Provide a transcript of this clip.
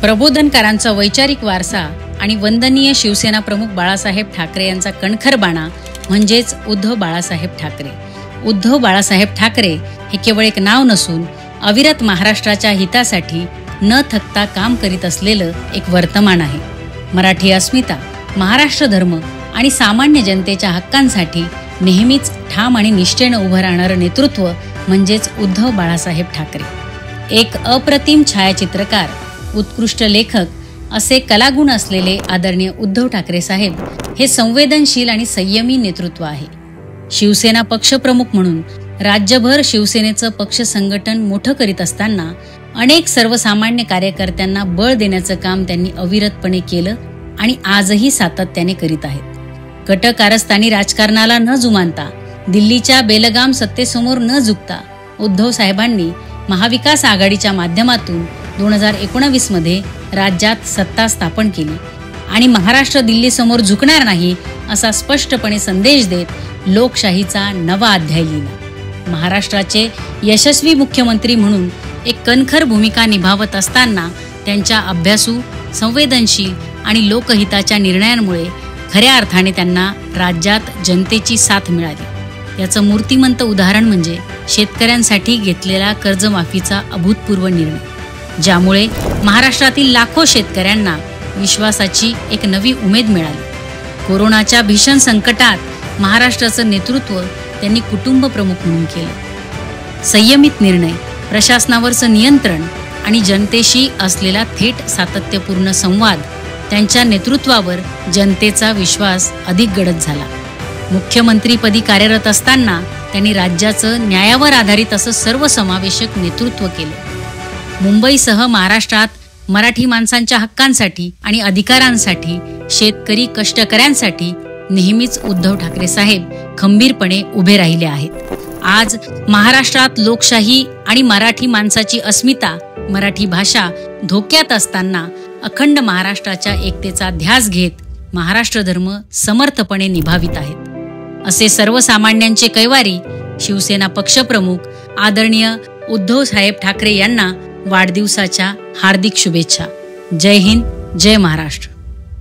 प्रबोधनकारांचा वैचारिक वारसा आणि वंदनीय शिवसेना प्रमुख बाळासाहेब ठाकरे यांचा कणखर बाणा म्हणजेच उद्धव बाळासाहेब ठाकरे. उद्धव बाळासाहेब ठाकरे हे केवळ एक नाव नसून अविरत महाराष्ट्राच्या हितासाठी न थकता काम करीत असलेलं एक वर्तमान आहे. मराठी अस्मिता, महाराष्ट्र धर्म आणि सामान्य जनतेच्या हक्कांसाठी नेहमीच ठाम आणि निष्ठेनं उभं राहणारं नेतृत्व म्हणजेच उद्धव बाळासाहेब ठाकरे. एक अप्रतिम छायाचित्रकार, उत्कृष्ट लेखक असे कलागुण असलेले आदरणीय उद्धव ठाकरे साहेब हे संवेदनशील आणि संयमी नेतृत्व आहे. शिवसेना पक्षप्रमुख म्हणून राज्यभर शिवसेनेचं पक्ष संघटन मोठं करीत असताना अनेक सर्वसामान्य कार्यकर्त्यांना बळ देण्याचं काम त्यांनी अविरतपणे केलं आणि आजही सातत्याने करीत आहेत. कटकारस्थानी राजकारणाला न जुमानता, दिल्लीच्या बेलगाम सत्तेसमोर न झुकता उद्धव साहेबांनी महाविकास आघाडीच्या माध्यमातून 2019 मध्ये राज्यात सत्ता स्थापन केली आणि महाराष्ट्र दिल्लीसमोर झुकणार नाही असा स्पष्टपणे संदेश देत लोकशाहीचा नवा अध्याय लिहिला. महाराष्ट्राचे यशस्वी मुख्यमंत्री म्हणून एक कणखर भूमिका निभावत असताना त्यांच्या अभ्यासू, संवेदनशील आणि लोकहिताच्या निर्णयांमुळे खऱ्या अर्थाने त्यांना राज्यात जनतेची साथ मिळाली. याचं मूर्तिमंत उदाहरण म्हणजे शेतकऱ्यांसाठी घेतलेला कर्जमाफीचा अभूतपूर्व निर्णय, ज्यामुळे महाराष्ट्रातील लाखो शेतकऱ्यांना विश्वासाची एक नवी उमेद मिळाली. कोरोनाच्या भीषण संकटात महाराष्ट्राचं नेतृत्व त्यांनी कुटुंब प्रमुख म्हणून केलं. संयमित निर्णय, प्रशासनावरचं नियंत्रण आणि जनतेशी असलेला थेट सातत्यपूर्ण संवाद त्यांच्या नेतृत्वावर जनतेचा विश्वास अधिक गडद झाला. मुख्यमंत्रीपदी कार्यरत असताना त्यांनी राज्याचं न्यायावर आधारित असं सर्वसमावेशक नेतृत्व केलं. मुंबईसह महाराष्ट्रात मराठी माणसांच्या हक्कांसाठी आणि अधिकारांसाठी, शेतकरी कष्टकऱ्यांसाठी नेहमीच उद्धव ठाकरे साहेब खंबीरपणे उभे राहिले आहेत. आज महाराष्ट्रात लोकशाही आणि मराठी माणसाची अस्मिता, मराठी भाषा धोक्यात असताना अखंड महाराष्ट्राच्या एकतेचा ध्यास घेत महाराष्ट्र धर्म समर्थपणे निभावित आहेत. असे सर्वसामान्यांचे कैवारी शिवसेना पक्षप्रमुख आदरणीय उद्धव साहेब ठाकरे यांना वाढदिवसाच्या हार्दिक शुभेच्छा. जय हिंद, जय महाराष्ट्र.